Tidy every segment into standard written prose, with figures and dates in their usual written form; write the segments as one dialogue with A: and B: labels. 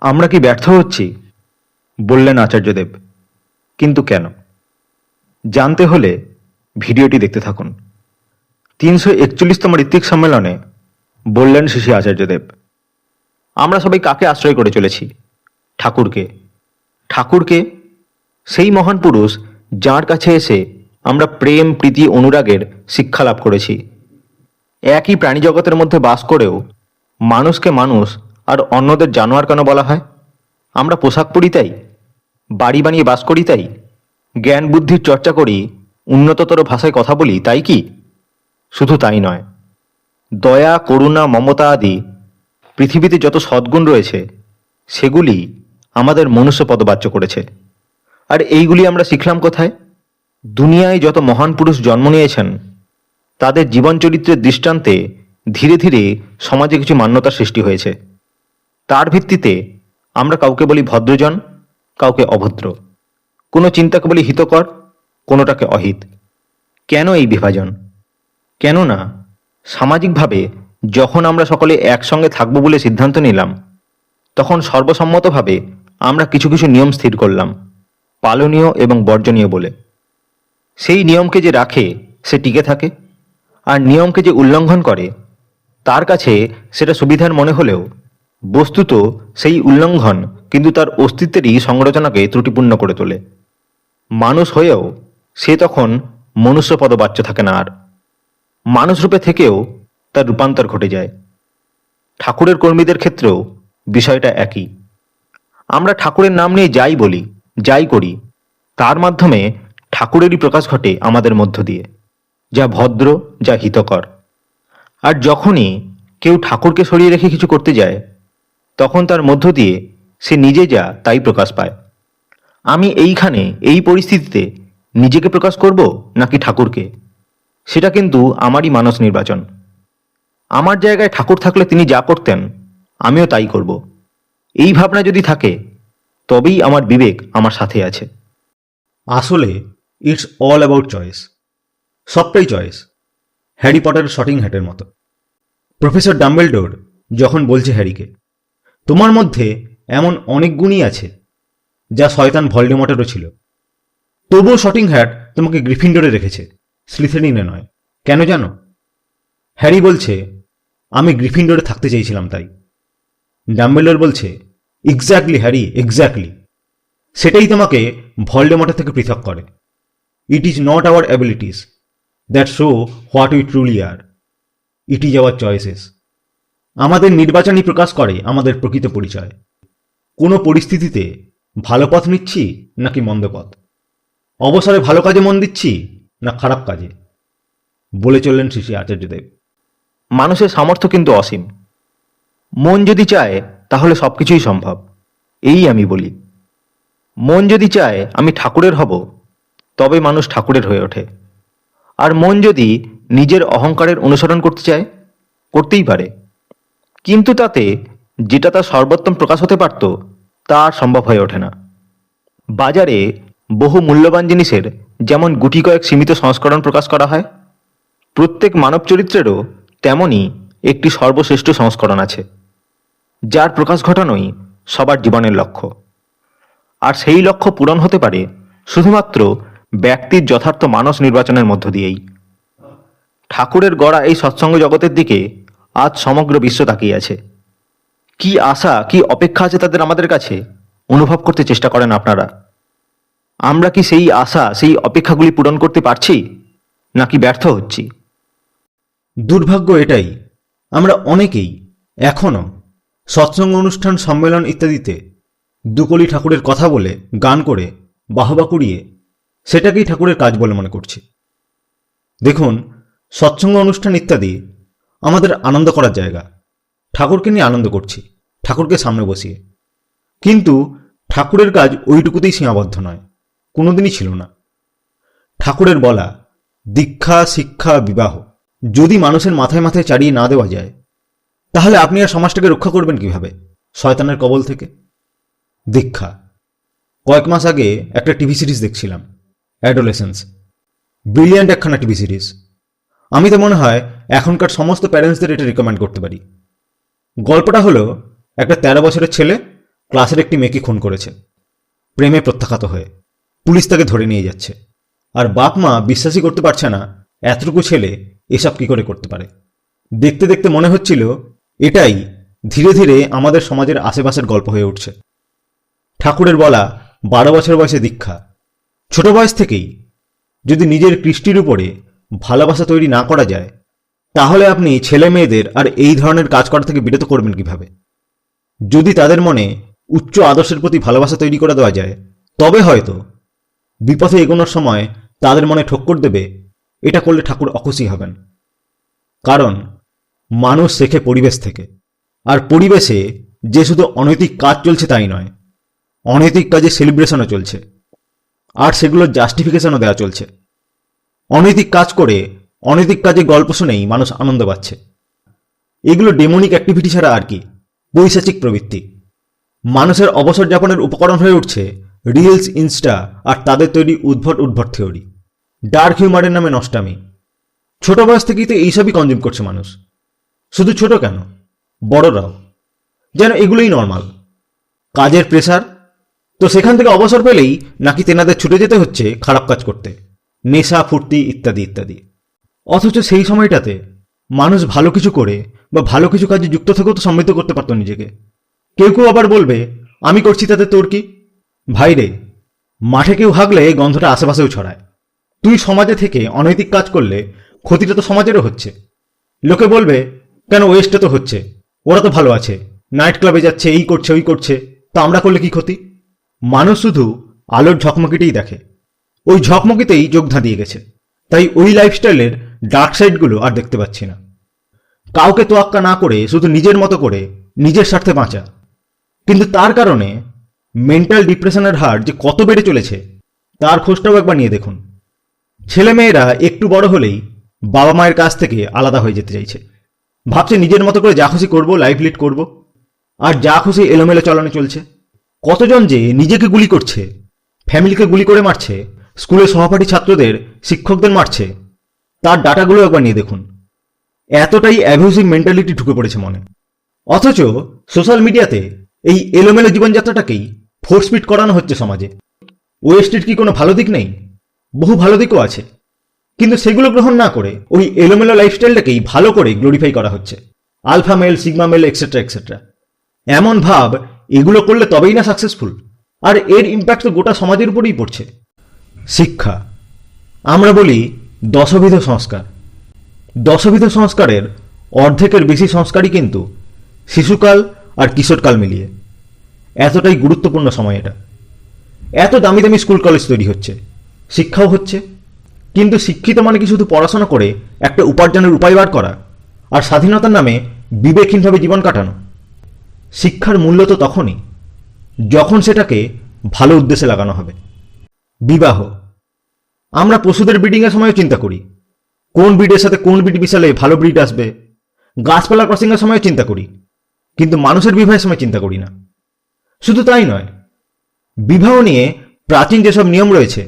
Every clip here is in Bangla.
A: আমরা কি ব্যর্থ হচ্ছি, বললেন আচার্যদেব। কিন্তু কেন? জানতে হলে ভিডিওটি দেখতে থাকুন। 341তম ঋত্বিক সম্মেলনে বললেন শ্রী আচার্যদেব, আমরা সবাই কাকে আশ্রয় করে চলেছি? ঠাকুরকে। ঠাকুরকে, সেই মহান পুরুষ যাঁর কাছে এসে আমরা প্রেম, প্রীতি, অনুরাগের শিক্ষা লাভ করেছি। একই প্রাণী জগতের মধ্যে বাস করেও মানুষকে মানুষ আর অন্যদের জানোয়ার কেন বলা হয়? আমরা পোশাক পরি তাই? বাড়ি বানিয়ে বাস করি তাই? জ্ঞান বুদ্ধির চর্চা করি, উন্নততর ভাষায় কথা বলি তাই কি? শুধু তাই নয়, দয়া, করুণা, মমতা আদি পৃথিবীতে যত সদ্গুণ রয়েছে সেগুলি আমাদের মনুষ্য পদবাচ্য করেছে। আর এইগুলি আমরা শিখলাম কোথায়? দুনিয়ায় যত মহান পুরুষ জন্ম নিয়েছেন তাদের জীবন চরিত্রের দৃষ্টান্তে ধীরে ধীরে সমাজে কিছু মান্যতার সৃষ্টি হয়েছে। তার ভিত্তিতে আমরা কাউকে বলি ভদ্রজন, কাউকে অভদ্র, কোনো চিন্তাকে বলি হিতকর, কোনোটাকে অহিত। কেন এই বিভাজন? কেননা সামাজিকভাবে যখন আমরা সকলে একসঙ্গে থাকবো বলে সিদ্ধান্ত নিলাম, তখন সর্বসম্মতভাবে আমরা কিছু কিছু নিয়ম স্থির করলাম, পালনীয় এবং বর্জনীয় বলে। সেই নিয়মকে যে রাখে সে টিকে থাকে, আর নিয়মকে যে উল্লঙ্ঘন করে তার কাছে সেটা সুবিধার মনে হলেও বস্তুত সেই উল্লঙ্ঘন কিন্তু তার অস্তিত্বেরই সংরচনাকে ত্রুটিপূর্ণ করে তোলে। মানুষ হয়েও সে তখন মনুষ্য পদবাচ্য থাকে না, আর মানুষরূপে থেকেও তার রূপান্তর ঘটে যায়। ঠাকুরের কর্মীদের ক্ষেত্রেও বিষয়টা একই। আমরা ঠাকুরের নাম নিয়ে যাই বলি, যাই করি, তার মাধ্যমে ঠাকুরেরই প্রকাশ ঘটে আমাদের মধ্য দিয়ে, যা ভদ্র, যা হিতকর। আর যখনই কেউ ঠাকুরকে সরিয়ে রেখে কিছু করতে যায়, তখন তার মধ্য দিয়ে সে নিজে যা তাই প্রকাশ পায়। আমি এইখানে এই পরিস্থিতিতে নিজেকে প্রকাশ করব নাকি ঠাকুরকে, সেটা কিন্তু আমারই মানস নির্বাচন। আমার জায়গায় ঠাকুর থাকলে তিনি যা করতেন আমিও তাই করব, এই ভাবনা যদি থাকে তবেই আমার বিবেক আমার সাথে আছে।
B: আসলে ইটস অল অ্যাবাউট চয়েস। সবটাই চয়েস। হ্যারি পটারের শটিং হ্যাটের মতো। প্রফেসর ডাম্বেলডোর যখন বলছে হ্যারিকে, তোমার মধ্যে এমন অনেক গুণই আছে যা শয়তান ভলডেমর্টেরও ছিল, তবুও শটিং হ্যাট তোমাকে গ্রিফিন্ডরে রেখেছে, স্লিথেরিনে নয়। কেন জানো? হ্যারি বলছে, আমি গ্রিফিন্ডরে থাকতে চাইছিলাম তাই। ডাম্বেলডোর বলছে, এক্স্যাক্টলি হ্যারি, এক্স্যাক্টলি। সেটাই তোমাকে ভলডেমর্টের থেকে পৃথক করে। It is not our abilities that show what we truly are, it is our choices. আমাদের নির্বাচনই প্রকাশ করে আমাদের প্রকৃত পরিচয়। কোনো পরিস্থিতিতে ভালো পথ নিচ্ছি নাকি মন্দ পথ, অবসরে ভালো কাজে মন দিচ্ছি না খারাপ কাজে, বলে চললেন শ্রী আচার্যদেব।
A: মানুষের সামর্থ্য কিন্তু অসীম। মন যদি চায় তাহলে সবকিছুই সম্ভব, এই আমি বলি। মন যদি চায় আমি ঠাকুরের হব, তবে মানুষ ঠাকুরের হয়ে ওঠে। আর মন যদি নিজের অহংকারের অনুসরণ করতে চায়, করতেই পারে, কিন্তু তাতে যেটা তার সর্বোত্তম প্রকাশ হতে পারত তা আর সম্ভব হয়ে ওঠে না। বাজারে বহু মূল্যবান জিনিসের যেমন গুটি কয়েক সীমিত সংস্করণ প্রকাশ করা হয়, প্রত্যেক মানব চরিত্রেরও তেমনই একটি সর্বশ্রেষ্ঠ সংস্করণ আছে, যার প্রকাশ ঘটানোই সবার জীবনের লক্ষ্য। আর সেই লক্ষ্য পূরণ হতে পারে শুধুমাত্র ব্যক্তির যথার্থ মানস নির্বাচনের মধ্য দিয়েই। ঠাকুরের গড়া এই সৎসঙ্গ জগতের দিকে আজ সমগ্র বিশ্ব তাকিয়ে আছে। কি আশা, কি অপেক্ষা আছে তাদের আমাদের কাছে, অনুভব করতে চেষ্টা করেন আপনারা। আমরা কি সেই আশা, সেই অপেক্ষাগুলি পূরণ করতে পারছি নাকি ব্যর্থ হচ্ছি?
B: দুর্ভাগ্য এটাই, আমরা অনেকেই এখনও সৎসঙ্গ অনুষ্ঠান, সম্মেলন ইত্যাদিতে দুকলি ঠাকুরের কথা বলে, গান করে, বাহবা কুড়িয়ে সেটাকেই ঠাকুরের কাজ বলে মনে করছি। দেখুন, সৎসঙ্গ অনুষ্ঠান ইত্যাদি আমাদের আনন্দ করার জায়গা। ঠাকুরকে নিয়ে আনন্দ করছি, ঠাকুরকে সামনে বসিয়ে। কিন্তু ঠাকুরের কাজ ওইটুকুতেই সীমাবদ্ধ নয়, কোনোদিনই ছিল না। ঠাকুরের বলা দীক্ষা, শিক্ষা, বিবাহ যদি মানুষের মাথায় মাথায় চাড়িয়ে না দেওয়া যায়, তাহলে আপনি আর সমাজটাকে রক্ষা করবেন কিভাবে শয়তানের কবল থেকে? দীক্ষা। কয়েক মাস আগে একটা টিভি সিরিজ দেখছিলাম, অ্যাডোলেসেন্স। ব্রিলিয়ান্ট একখানা টিভি সিরিজ। আমি তো মনে হয় এখনকার সমস্ত প্যারেন্টসদের এটা রিকমেন্ড করতে পারি। গল্পটা হলো, একটা 13 বছরের ছেলে ক্লাসের একটি মেয়েকে খুন করেছে, প্রেমে প্রত্যাখ্যাত হয়ে পুলিশ তাকে ধরে নিয়ে যাচ্ছে। আর বাপ মা বিশ্বাসই করতে পারছে না এতটুকু ছেলে এসব কি করে করতে পারে। দেখতে দেখতে মনে হচ্ছিল এটাই ধীরে ধীরে আমাদের সমাজের আশেপাশের গল্প হয়ে উঠছে। ঠাকুরের বলা 12 বছর বয়সে দীক্ষা। ছোট বয়স থেকেই যদি নিজের কৃষ্টির উপরে ভালোবাসা তৈরি না করা যায়, তাহলে আপনি ছেলে মেয়েদের আর এই ধরনের কাজ করা থেকে বিরত করবেন কিভাবে? যদি তাদের মনে উচ্চ আদর্শের প্রতি ভালোবাসা তৈরি করে দেওয়া যায়, তবে হয়তো বিপথে এগোনোর সময় তাদের মনে ঠক্কর দেবে। এটা করলে ঠাকুর অখুশি হবেন। কারণ মানুষ শেখে পরিবেশ থেকে, আর পরিবেশে যে শুধু অনৈতিক কাজ চলছে তাই নয়, অনৈতিক কাজে সেলিব্রেশনও চলছে, আর সেগুলোর জাস্টিফিকেশনও দেওয়া চলছে। অনৈতিক কাজ করে অনৈতিক কাজে গল্প শুনেই মানুষ আনন্দ পাচ্ছে। এগুলো ডেমনিক অ্যাক্টিভিটি ছাড়া আর কি, পৈশাচিক প্রবৃত্তি। মানুষের অবসর যাপনের উপকরণ হয়ে উঠছে রিলস, ইনস্টা আর তাদের তৈরি উদ্ভট উদ্ভট থিওরি, ডার্ক হিউমারের নামে নষ্টামি। ছোট বয়স থেকেই তো এইসবই কনজিউম করছে মানুষ। শুধু ছোট কেন, বড়রাও যেন এগুলোই নর্মাল। কাজের প্রেসার, তো সেখান থেকে অবসর পেলেই নাকি তেনাদের ছুটে যেতে হচ্ছে খারাপ কাজ করতে, নেশা, ফুর্তি ইত্যাদি ইত্যাদি। অথচ সেই সময়টাতে মানুষ ভালো কিছু করে বা ভালো কিছু কাজে যুক্ত থেকেও তো সমৃদ্ধ করতে পারত নিজেকে। কেউ কেউ আবার বলবে, আমি করছি তাতে তোর কি? ভাইরে, মাঠে কেউ হাগলে গন্ধটা আশেপাশেও ছড়ায়। তুই সমাজে থেকে অনৈতিক কাজ করলে ক্ষতিটা তো সমাজেরও হচ্ছে। লোকে বলবে, কেন, ওয়েস্টটা তো হচ্ছে, ওরা তো ভালো আছে, নাইট ক্লাবে যাচ্ছে, এই করছে ওই করছে, তা আমরা করলে কি ক্ষতি? মানুষ শুধু আলোর ঝকমকিতেই দেখে, ওই ঝকমকিতেই চোখ ধাঁধিয়ে গেছে। তাই ওই লাইফস্টাইলের ডার্ক সাইডগুলো আর দেখতে পাচ্ছি না। কাউকে তোয়াক্কা না করে শুধু নিজের মতো করে নিজের স্বার্থে বাঁচা, কিন্তু তার কারণে মেন্টাল ডিপ্রেশনের হার যে কত বেড়ে চলেছে তার খোঁজটাও একবার নিয়ে দেখুন। ছেলেমেয়েরা একটু বড় হলেই বাবা মায়ের কাছ থেকে আলাদা হয়ে যেতে চাইছে। ভাবছে নিজের মতো করে যা খুশি করবো, লাইফ লিড করবো, আর যা খুশি এলোমেলো চলনে চলছে। কতজন যে নিজেকে গুলি করছে, ফ্যামিলিকে গুলি করে মারছে, স্কুলের সহপাঠী ছাত্রদের, শিক্ষকদের মারছে, তার ডাটাগুলো একবার নিয়ে দেখুন। এতটাই অ্যাবিউসিভ মেন্টালিটি ঢুকে পড়েছে মনে। অথচ সোশ্যাল মিডিয়াতে এই এলোমেলো জীবনযাত্রাটাকেই ফোর্স ফিট করানো হচ্ছে সমাজে। ওয়েস্টের কি কোনো ভালো দিক নেই? বহু ভালো দিকও আছে, কিন্তু সেগুলো গ্রহণ না করে ওই এলোমেলো লাইফস্টাইলটাকেই ভালো করে গ্লোরিফাই করা হচ্ছে। Alpha male, sigma male, etcetera etcetera. এমন ভাব এগুলো করলে তবেই না সাকসেসফুল, আর এর ইম্প্যাক্ট তো গোটা সমাজের উপরেই পড়ছে। শিক্ষা, আমরা বলি দশবিধ সংস্কার। দশবিধ সংস্কারের অর্ধেকের বেশি সংস্কারই কিন্তু শিশুকাল আর কিশোরকাল মিলিয়ে। এতটাই গুরুত্বপূর্ণ সময় এটা। এত দামি দামি স্কুল কলেজ তৈরি হচ্ছে, শিক্ষাও হচ্ছে, কিন্তু শিক্ষিত মানে কি শুধু পড়াশোনা করে একটা উপার্জনের উপায় বার করা আর স্বাধীনতার নামে বিবেকহীনভাবে জীবন কাটানো? শিক্ষার মূল্য তো তখনই যখন সেটাকে ভালো উদ্দেশ্যে লাগানো হবে। বিবাহ, আমরা পশুদের ব্রিডিংয়ের সময়ও চিন্তা করি কোন ব্রিডের সাথে কোন ব্রিড মিশালে ভালো ব্রিড আসবে। গাছপালা ক্রসিংয়ের সময়ও চিন্তা করি, কিন্তু মানুষের বিবাহের সময় চিন্তা করি না। শুধু তাই নয়, বিবাহ নিয়ে প্রাচীন যেসব নিয়ম রয়েছে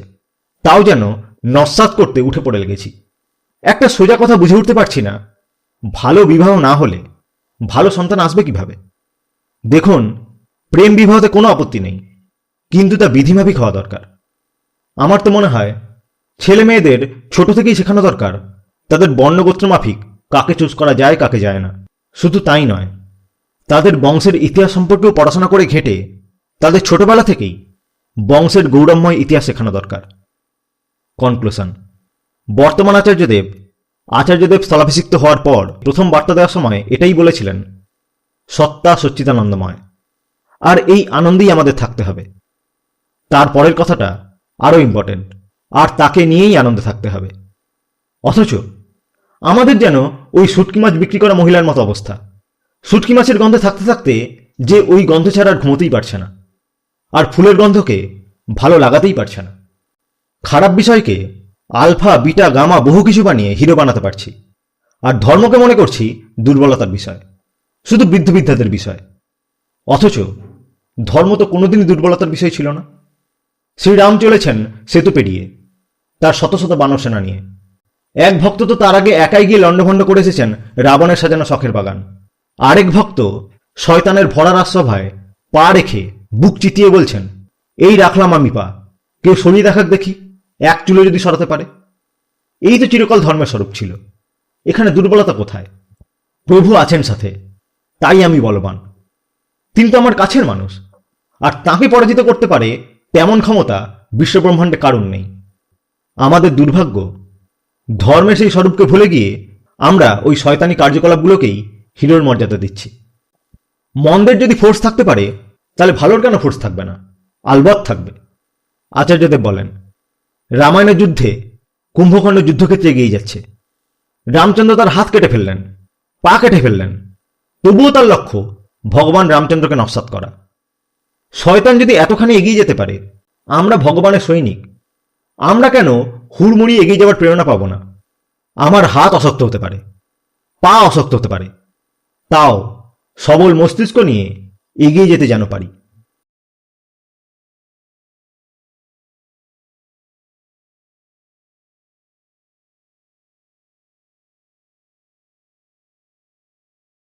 B: তাও যেন নস্যাৎ করতে উঠে পড়ে লেগেছি। একটা সোজা কথা বুঝে উঠতে পারছি না, ভালো বিবাহ না হলে ভালো সন্তান আসবে কিভাবে? দেখুন, প্রেম বিবাহতে কোনো আপত্তি নেই, কিন্তু তা বিধিমাফিক হওয়া দরকার। আমার তো মনে হয় ছেলে মেয়েদের ছোট থেকেই শেখানো দরকার তাদের বর্ণগোত্র মাফিক কাকে চুজ করা যায়, কাকে যায় না। শুধু তাই নয়, তাদের বংশের ইতিহাস সম্পর্কেও পড়াশোনা করে ঘেঁটে তাদের ছোটবেলা থেকেই বংশের গৌরবময় ইতিহাস শেখানো দরকার। কনক্লুশন, বর্তমান আচার্যদেব স্থলাভিষিক্ত হওয়ার পর প্রথম বার্তা দেওয়ার সময় এটাই বলেছিলেন, সত্তা সচ্চিদানন্দময়, আর এই আনন্দেই আমাদের থাকতে হবে। তার পরের কথাটা আরও ইম্পর্টেন্ট, আর তাকে নিয়েই আনন্দে থাকতে হবে। অথচ আমাদের যেন ওই শুটকি মাছ বিক্রি করা মহিলার মতো অবস্থা। শুটকি মাছের গন্ধে থাকতে থাকতে যে ওই গন্ধ ছাড়া আর ঘুমোতেই পারছে না, আর ফুলের গন্ধকে ভালো লাগাতেই পারছে না। খারাপ বিষয়কে আলফা, বিটা, গামা বহু কিছু বানিয়ে হিরো বানাতে পারছি, আর ধর্মকে মনে করছি দুর্বলতার বিষয়, শুধু বৃদ্ধ বিদ্যাদের বিষয়। অথচ ধর্ম তো কোনোদিনই দুর্বলতার বিষয় ছিল না। শ্রীরাম চলেছেন সেতু পেরিয়ে তার শত শত বানর সেনা নিয়ে। এক ভক্ত তো তার আগে একাই গিয়ে লণ্ডভণ্ড করে এসেছেন রাবণের সাজানো শখের বাগান। আরেক ভক্ত শয়তানের ভরা রাজসভায় পা রেখে বুক চিতিয়ে বলছেন, এই রাখলাম আমি পা, কেউ সরিয়ে দেখাক দেখি, এক চুলে যদি সরাতে পারে। এই তো চিরকাল ধর্মের স্বরূপ ছিল, এখানে দুর্বলতা কোথায়? প্রভু আছেন সাথে, তাই আমি বলবান। তিনি তো আমার কাছের মানুষ, আর তাঁকে পরাজিত করতে পারে তেমন ক্ষমতা বিশ্বব্রহ্মাণ্ডে কারণ নেই। আমাদের দুর্ভাগ্য, ধর্মের সেই স্বরূপকে ভুলে গিয়ে আমরা ওই শয়তানি কার্যকলাপগুলোকেই হিরোর মর্যাদা দিচ্ছি। মন্দের যদি ফোর্স থাকতে পারে, তাহলে ভালোর কেন ফোর্স থাকবে না? আলবৎ থাকবে। আচার্যদেব বলেন, রামায়ণের যুদ্ধে কুম্ভকর্ণ যুদ্ধক্ষেত্রে এগিয়ে যাচ্ছে। রামচন্দ্র তার হাত কেটে ফেললেন, পা কেটে ফেললেন, তবুও তার লক্ষ্য ভগবান রামচন্দ্রকে নস্যাৎ করা। শয়তান যদি এতখানি এগিয়ে যেতে পারে, আমরা ভগবানের সৈনিক, আমরা কেন হুড়মুড়ি এগিয়ে যাওয়ার প্রেরণা পাবো না? আমার হাত অশক্ত হতে পারে, পা অশক্ত হতে পারে, তাও সবল মস্তিষ্ক নিয়ে এগিয়ে যেতে যেন পারি।